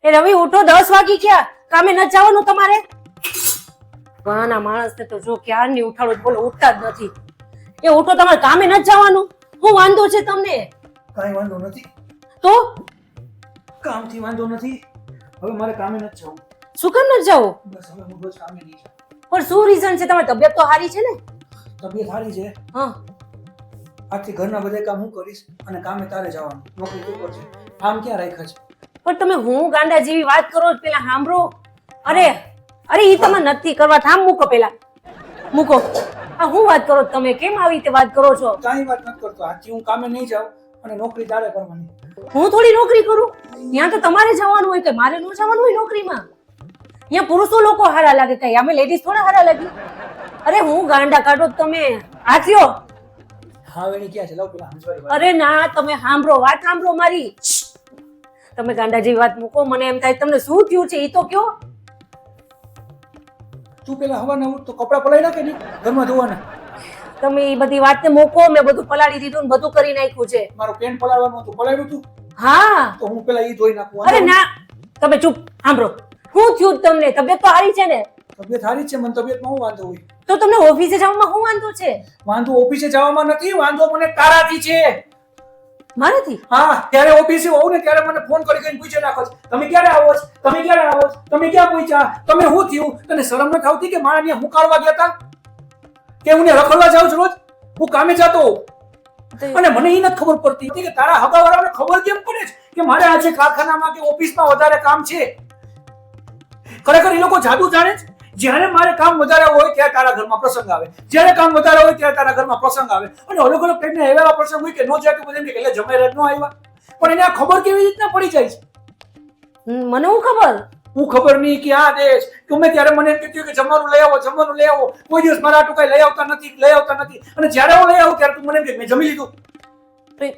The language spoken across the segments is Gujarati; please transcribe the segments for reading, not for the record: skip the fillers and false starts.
એ રવિ ઉઠો, 10 વાગી ગયા, કામે ન જવાનું તમારે? વાના માણસને તો જો ક્યારની ઉઠાડો બોલો, ઉઠતા જ નથી. એ ઉઠો, તમારે કામે ન જવાનું? શું વાંધો છે તમને? કાંઈ વાંધો નથી, તો કામથી વાંધો નથી. હવે મારે કામે નથી જવું. શું કામ ન જાઓ? બસ હવે હું રોજ કામે નહીં જાઉં. પણ શું રીઝન છે? તમારી તબિયત તો સારી છે ને? તબિયત સારી છે. હા, આજથી ઘરના બધા કામ હું કરીશ અને કામે તારે જવાનું. નોકરી તું કરજે. આમ ક્યાં રાખ્યા છે? પણ તમે હું ગાંડા જેવી વાત કરો છો, પેલા સાંભળો. અરે અરે ઈ તમે નથી કરવા, થામ મૂકો, પેલા મૂકો. આ હું વાત કરો છો તમે? કેમ આવી રીતે વાત કરો છો? કાંઈ વાત નથી કરતો. આજથી હું કામે નહીં જાઉં અને નોકરી તારે કરવાની. હું થોડી નોકરી કરું? ત્યાં તો તમારે જવાનું હોય, કે મારે ન જવાનું હોય નોકરીમાં? ત્યાં પુરુષો લોકો હારા લાગે, કઈ અમે લેડીઝ થોડા હારા લાગી? અરે હું ગાંડા કાઢો છો તમે. હાથ્યો. હા વેણી ક્યાં છે? લાવ પેલા હંસવારી વાત. અરે ના, તમે સાંભળો, વાત સાંભળો મારી. તમે ગાંડા જેવી વાત મૂકો. મને એમ થાય તમને શું થયું છે ઈ તો કયો. તું પેલા હવાના ઉઠ તો કપડાં પલાળી નાખે નહીં ઘરમાં ધોવાના. તમે એ બધી વાતને મૂકો. મેં બધું પલાળી દીધું ને બધું કરી નાખ્યું છે. મારું પેન્ટ પલાળવાનું હતું, પલાળ્યું તું હા. તો હું પેલા ઈ ધોઈ નાખું. અરે ના, તમે ચૂપ. સાંભળો, શું થયું તમને? તબિયત તો સારી છે ને? તબિયત સારી જ છે. મને તબિયતમાં શું વાંધો હોય? તો તમને ઓફિસે જવામાં શું વાંધો છે? વાંધો ઓફિસે જવામાં નથી, વાંધો મને તારાથી છે. મારાથી? હા, ત્યારે ઓફિસે હોઉં ને ત્યારે મને ફોન કરી કરીને પૂછે નાખો છો, તમે ક્યારે આવો છો? તમે ક્યારે આવો છો? તમે ક્યાં પહોંચ્યા? તમે શું થયું? તને શરમ નથી આવતી કે મારા ત્યાં હું કાઢવા ગયા હતા? કે હું ને રખડવા જાઉં છું રોજ? હું કામે જતો હોઉં. અને મને એ નથી ખબર પડતી હતી કે તારા હગાવાળાને ખબર કેમ પડે છે કે મારે આજે કારખાનામાં કે ઓફિસમાં વધારે કામ છે? ખરેખર એ લોકો જાદુ જાણે છે. જ્યારે મારે કામ વધારે હોય ત્યારે તારા ઘરમાં પ્રસંગ આવે, જ્યારે કામ વધારે હોય ત્યારે તારા ઘરમાં પ્રસંગ આવે, અને અલગ અલગ ટાઈપના એવા પ્રસંગ હોય કે નો જાય તો બધા એમ કે એટલે જમાઈ ન આવ્યા. પણ એને આ ખબર કેવી રીતના પડી જાય છે? મને હું ખબર? હું ખબર નહીં કે આ દેશ ગમે ત્યારે મને એમ કીધું કે જમવાનું લઈ આવો, જમવાનું લઈ આવો. કોઈ દિવસ મારા આટલું કઈ લઈ આવતા નથી. અને જ્યારે હું લઈ આવું ત્યારે તું મને એમ કે મેં જમી લીધું.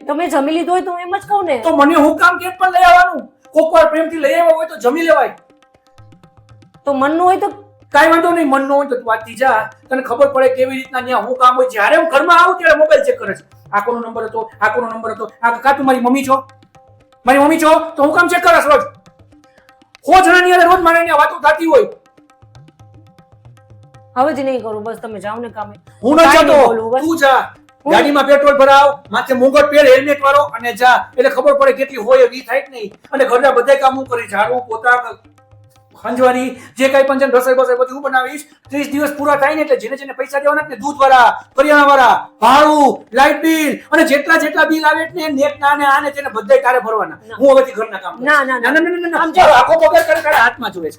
તમે જમી લીધું હોય તો હું એમ જ કહું ને. તો મને હું કામ કેમ પણ લઈ આવવાનું? કોક વાર પ્રેમથી લઈ આવ્યા હોય તો જમી લેવાય. તો મનનું હોય તો કાંઈ વાંધો નહીં, મન ન હોય તો તું વાંચી જા. તને ખબર પડે કેવી રીતના ત્યાં હું કામ હોય. જ્યારે હું ઘરમાં આવું ત્યારે મોબાઈલ ચેક કરે છે. આ કોનો નંબર હતો, આ કોનો નંબર હતો, આ કાં તું મારી મમ્મી છો? મારી મમ્મી છો તો હું કામ ચેક કરસ રોજ. 100 જણાની હારે રોજ મારે અહીંયા વાતો થતી હોય. હવે જ નહીં કરું. બસ તમે જાઓ ને કામે. હું ન જતો, તું જા. ગાડીમાં પેટ્રોલ ભરાવ, માથે મુંગટ પહેર, હેલ્મેટ વાળો, અને જા. એટલે ખબર પડે કેટલી હોય એવી થાય જ નહીં. અને ઘરના બધા કામ હું કરી, ઝાડુ, પોતા, ખંજવારી, જે કઈ પણ છે રસોઈ બસોઈ બધું હું બનાવીશ. 30 દિવસ પૂરા થાય ને એટલે જેને જેને પૈસા દેવાના ને દૂધ વાળા, કરિયાણા વાળા, ભાડું, લાઇટ બિલ અને જેટલા બિલ આવે ને નેટ ના ને આને તેને બધાય તારે ભરવાના. હું હવેથી ઘરના કામ કરીશ. ના આખો પગાર કરે તારા હાથમાં જોવે છે.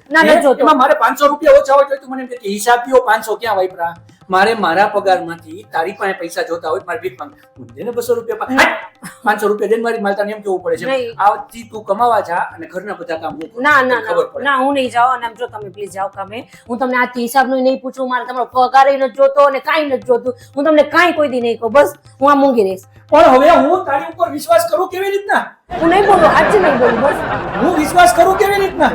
એમાં મારે 500 રૂપિયા ઓછા હોય તો તું મને એમ કે હિસાબ પીઓ 500 ક્યાં વાપરા? મારે મારા પગારમાંથી તારી પાસે પૈસા જોતા હોય મારી ભીખ માંગ, દે ને 200 રૂપિયા, 500 રૂપિયા દે મારી માલતા એમ કેવું પડે છે. આવતી તું કમાવા જા અને ઘરના બધા કામ હું કરું. ના હું નહીં જાઉં. અને જો તમે પ્લીઝ જાઓ કામે. હું તમને આ હિસાબનું નહીં પૂછું, મારે તમારો પગાર નથી જોતો અને કાંઈ નથી જોતું. હું તમને કાંઈ કોઈ દી નહીં કહું. બસ હું આ મૂંગી રહીશ. પણ હવે હું તારી ઉપર વિશ્વાસ કરું કેવી રીતના? હું નહીં બોલું, આજે નહીં બોલું. બસ હું વિશ્વાસ કરું કેવી રીતના?